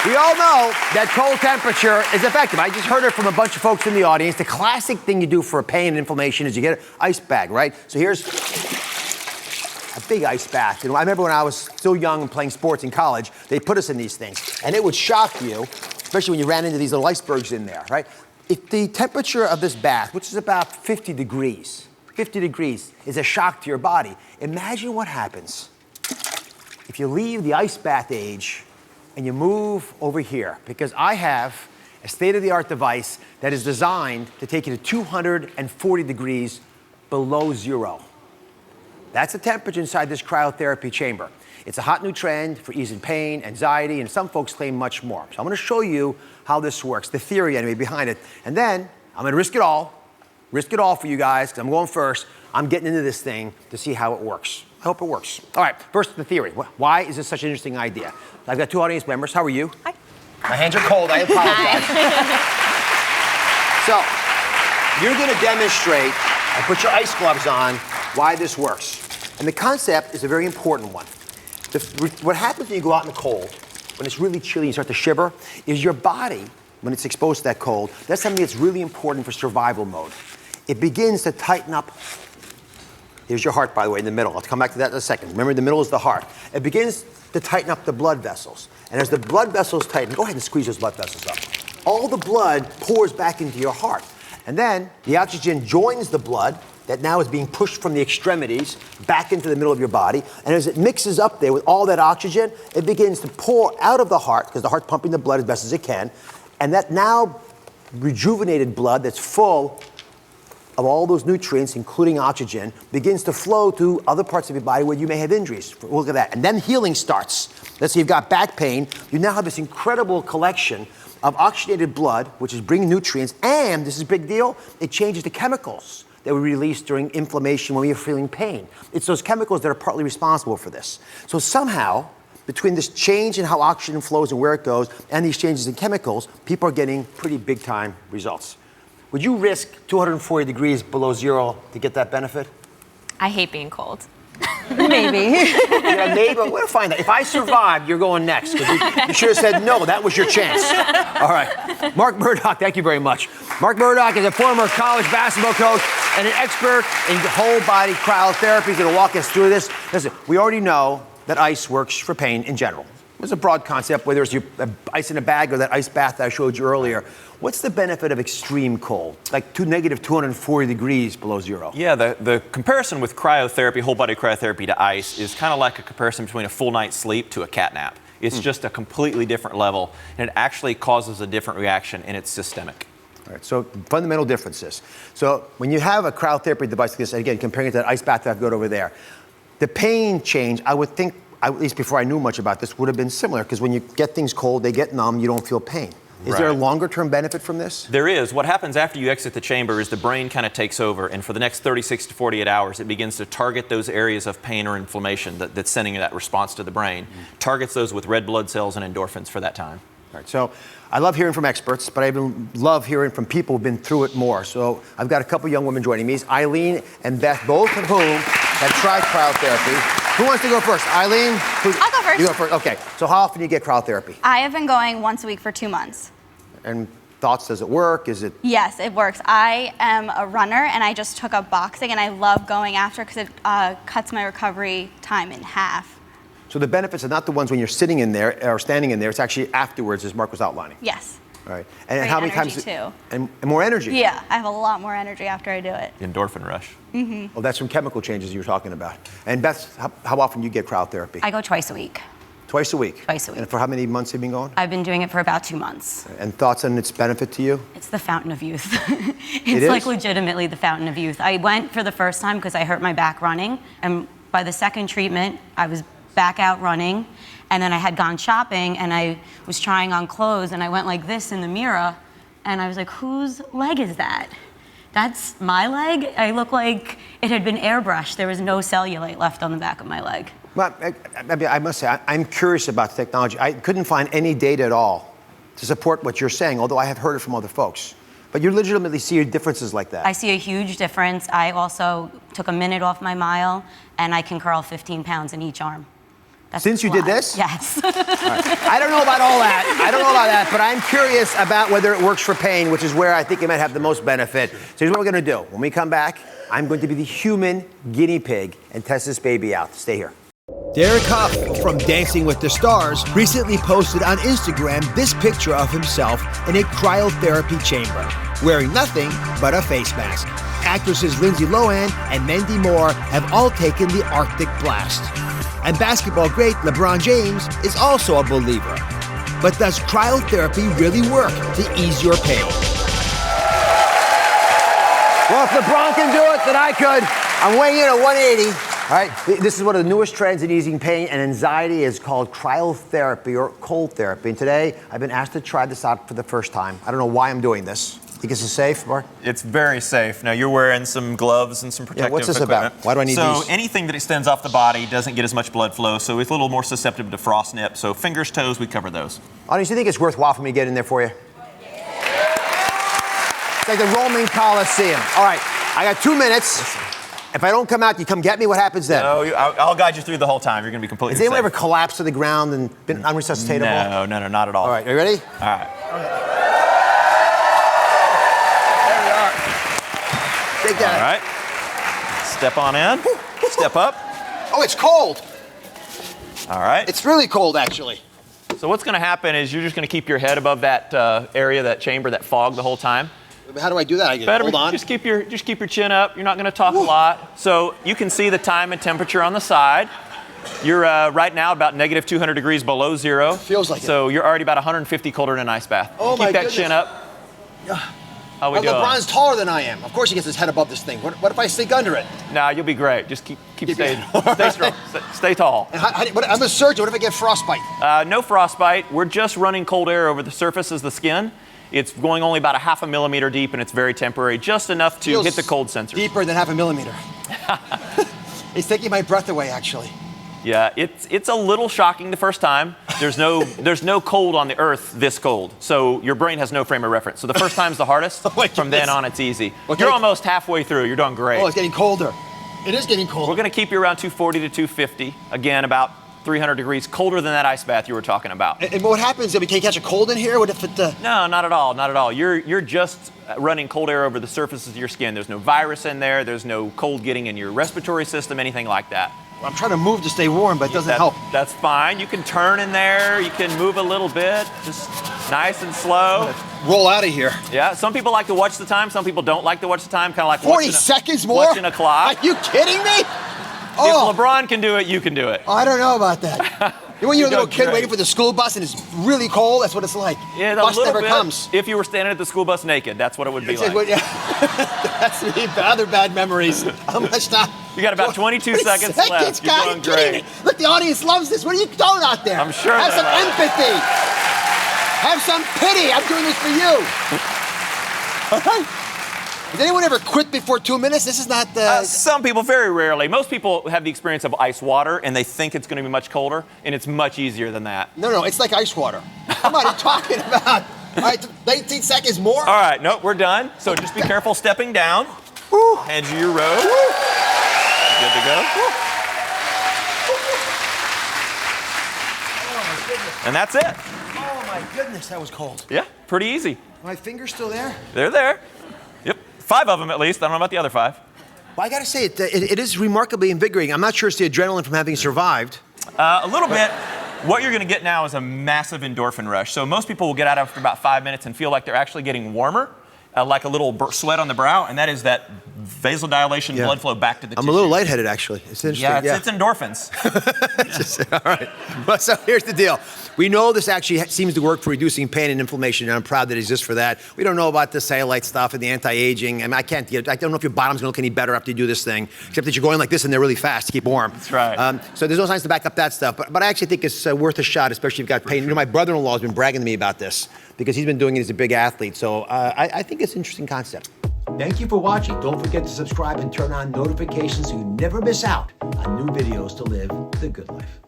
We all know that cold temperature is effective. I just heard it from a bunch of folks in the audience. The classic thing you do for pain and inflammation is you get an ice bag, right? So here's a big ice bath. You know, I remember when I was still young and playing sports in college, they put us in these things, and it would shock you, especially when you ran into these little icebergs in there, right? If the temperature of this bath, which is about 50 degrees, is a shock to your body, imagine what happens if you leave the ice bath age and you move over here, because I have a state-of-the-art device that is designed to take you to 240 degrees below zero. That's the temperature inside this cryotherapy chamber. It's a hot new trend for easing pain, anxiety, and some folks claim much more. So I'm gonna show you how this works, the theory anyway behind it. And then I'm gonna risk it all for you guys, because I'm going first. I'm getting into this thing to see how it works. I hope it works. All right, first the theory. Why is this such an interesting idea? I've got two audience members. How are you? Hi. My hands are cold, I apologize. So, you're gonna demonstrate, and put your ice gloves on, why this works. And the concept is a very important one. What happens when you go out in the cold, when it's really chilly and you start to shiver, is your body, when it's exposed to that cold, that's something that's really important for survival mode. It begins to tighten up. Here's your heart, by the way, in the middle. I'll come back to that in a second. Remember, the middle is the heart. It begins to tighten up the blood vessels. And as the blood vessels tighten, go ahead and squeeze those blood vessels up. All the blood pours back into your heart. And then the oxygen joins the blood that now is being pushed from the extremities back into the middle of your body. And as it mixes up there with all that oxygen, it begins to pour out of the heart, because the heart's pumping the blood as best as it can. And that now rejuvenated blood that's full of all those nutrients, including oxygen, begins to flow to other parts of your body where you may have injuries. Look at that. And then healing starts. Let's say you've got back pain. You now have this incredible collection of oxygenated blood, which is bringing nutrients, and this is a big deal, it changes the chemicals that we release during inflammation when we're feeling pain. It's those chemicals that are partly responsible for this. So somehow, between this change in how oxygen flows and where it goes, and these changes in chemicals, people are getting pretty big time results. Would you risk 240 degrees below zero to get that benefit? I hate being cold. Maybe. Yeah, maybe. We're gonna find out. If I survive, you're going next. Because you should have said no. That was your chance. All right. Mark Murdoch, thank you very much. Mark Murdoch is a former college basketball coach and an expert in whole body cryotherapy. He's going to walk us through this. Listen, we already know that ice works for pain in general. It's a broad concept, whether it's ice in a bag or that ice bath that I showed you earlier. What's the benefit of extreme cold, like negative 240 degrees below zero? Yeah, the comparison with cryotherapy, whole body cryotherapy to ice, is kind of like a comparison between a full night's sleep to a cat nap. It's just a completely different level, and it actually causes a different reaction, and it's systemic. All right, so fundamental differences. So when you have a cryotherapy device like this, and again, comparing it to that ice bath that I've got over there, the pain change, I would think, at least before I knew much about this, would have been similar, because when you get things cold, they get numb, you don't feel pain. Is there a longer term benefit from this? There is. What happens after you exit the chamber is the brain kind of takes over, and for the next 36 to 48 hours, it begins to target those areas of pain or inflammation that's sending that response to the brain, targets those with red blood cells and endorphins for that time. All right, so I love hearing from experts, but I even love hearing from people who've been through it more. So I've got a couple young women joining me, Eileen and Beth, both of whom have tried cryotherapy. Who wants to go first? Eileen? I'll go first. You go first. Okay. So how often do you get cryotherapy? I have been going once a week for 2 months. And thoughts, does it work? Is it? Yes, it works. I am a runner, and I just took up boxing, and I love going after because it cuts my recovery time in half. So the benefits are not the ones when you're sitting in there or standing in there. It's actually afterwards, as Mark was outlining. Yes. All right. And Great how many energy times? too. And more energy. Yeah, I have a lot more energy after I do it. Endorphin rush. Mm-hmm. Well, that's from chemical changes you were talking about. And Beth, how often do you get cryotherapy? I go twice a week. Twice a week? Twice a week. And for how many months have you been going? I've been doing it for about 2 months. And thoughts on its benefit to you? It's the fountain of youth. It It's like is? legitimately the fountain of youth. I went for the first time because I hurt my back running, and by the second treatment, I was back out running, and then I had gone shopping, and I was trying on clothes, and I went like this in the mirror, and I was like, whose leg is that? That's my leg? I look like it had been airbrushed. There was no cellulite left on the back of my leg. Well, I must say, I'm curious about the technology. I couldn't find any data at all to support what you're saying, although I have heard it from other folks. But you legitimately see differences like that. I see a huge difference. I also took a minute off my mile, and I can curl 15 pounds in each arm. Since you did why. this? Yes. I don't know about all that. I don't know about that, but I'm curious about whether it works for pain, which is where I think it might have the most benefit. So here's what we're going to do. When we come back, I'm going to be the human guinea pig and test this baby out. Stay here. Derek Huff from Dancing with the Stars recently posted on Instagram this picture of himself in a cryotherapy chamber, wearing nothing but a face mask. Actresses Lindsay Lohan and Mandy Moore have all taken the Arctic blast. And basketball great LeBron James is also a believer. But does cryotherapy really work to ease your pain? Well, if LeBron can do it, then I could. I'm weighing in at 180. All right, this is one of the newest trends in easing pain and anxiety. Is called cryotherapy or cold therapy. And today, I've been asked to try this out for the first time. I don't know why I'm doing this. Think this is safe, Mark? It's very safe. Now, you're wearing some gloves and some protective what's this equipment. about? Why do I need so these? Anything that extends off the body doesn't get as much blood flow, so it's a little more susceptible to frost nip. So fingers, toes, we cover those. Audience, you think it's worthwhile for me to get in there for you? It's like the Roman Coliseum. All right, I got 2 minutes. If I don't come out, you come get me, what happens then? No, I'll guide you through the whole time. You're going to be completely Has anyone safe. ever collapsed to the ground and been unresuscitatable? No, not at all. All right, are you ready? All right. Take that. All right. Step on in. Step up. Oh, it's cold. All right. It's really cold, actually. So what's going to happen is you're just going to keep your head above that area, that chamber, that fog the whole time. How do I do that? I Better hold on. just keep your chin up. You're not going to talk a lot. So you can see the time and temperature on the side. You're right now about negative 200 degrees below zero. Feels like it. So you're already about 150 colder in an ice bath. Oh, keep my that goodness. chin up. How we doing? LeBron's taller than I am. Of course he gets his head above this thing. What if I sink under it? Nah, you'll be great. Just keep me- stay strong. Stay tall. And I'm a surgeon. What if I get frostbite? No frostbite. We're just running cold air over the surface of the skin. It's going only about a half a millimeter deep, and it's very temporary, just enough to Feels hit the cold sensor. Deeper than half a millimeter. It's taking my breath away, actually. Yeah, it's a little shocking the first time. There's no cold on the earth this cold, so your brain has no frame of reference. So the first time's the hardest. my From then goodness. on, it's easy. Okay. You're almost halfway through. You're doing great. Oh, it's getting colder. It is getting colder. We're going to keep you around 240 to 250. Again, about 300 degrees colder than that ice bath you were talking about. And what happens? We can't catch a cold in here? What if it? No, not at all. Not at all. You're just running cold air over the surfaces of your skin. There's no virus in there. There's no cold getting in your respiratory system, anything like that. I'm trying to move to stay warm, but it doesn't help. That's fine. You can turn in there. You can move a little bit, just nice and slow. Roll out of here. Yeah, some people like to watch the time. Some people don't like to watch the time, kind of like 40 seconds more? watching a clock. Are you kidding me? Oh, If LeBron can do it, you can do it. I don't know about that. When you're a little doing kid great. waiting for the school bus and it's really cold, that's what it's like. Yeah, a bus little never bit. comes. If you were standing at the school bus naked, that's what it would be It's like. like, that's the other bad memories. How much time? You got about 22 seconds left. You're God, doing you kidding great. me? Look, the audience loves this. What are you doing out there? I'm sure Have they some love it. empathy. Have some pity. I'm doing this for you. All right? Has anyone ever quit before 2 minutes? This is not the... Some people, very rarely. Most people have the experience of ice water, and they think it's going to be much colder, and it's much easier than that. No, it's like ice water. Come on, what are you talking about? All right, 18 seconds more? All right, no, we're done. So just be careful stepping down. Woo. Hand you your robe. Woo. Good to go. And that's it. Oh, my goodness, that was cold. Yeah, pretty easy. My finger's still there? They're there. Yep, 5 of them at least. I don't know about the other 5. Well, I got to say, it is remarkably invigorating. I'm not sure it's the adrenaline from having survived. A little bit. What you're going to get now is a massive endorphin rush. So most people will get out after about 5 minutes and feel like they're actually getting warmer, like a little sweat on the brow, and that is that vasodilation, blood flow back to the I'm tissue. a little lightheaded, actually. It's interesting. Yeah, it's endorphins. All right. Well, so here's the deal. We know this actually seems to work for reducing pain and inflammation, and I'm proud that it exists for that. We don't know about the cellulite stuff and the anti-aging. I mean, I don't know if your bottom's going to look any better after you do this thing, except that you're going like this and they're really fast to keep warm. That's right. So there's no science to back up that stuff. But I actually think it's worth a shot, especially if you've got pain. You know, my brother-in-law has been bragging to me about this because he's been doing it as a big athlete. So I think it's an interesting concept. Thank you for watching. Don't forget to subscribe and turn on notifications so you never miss out on new videos to live the good life.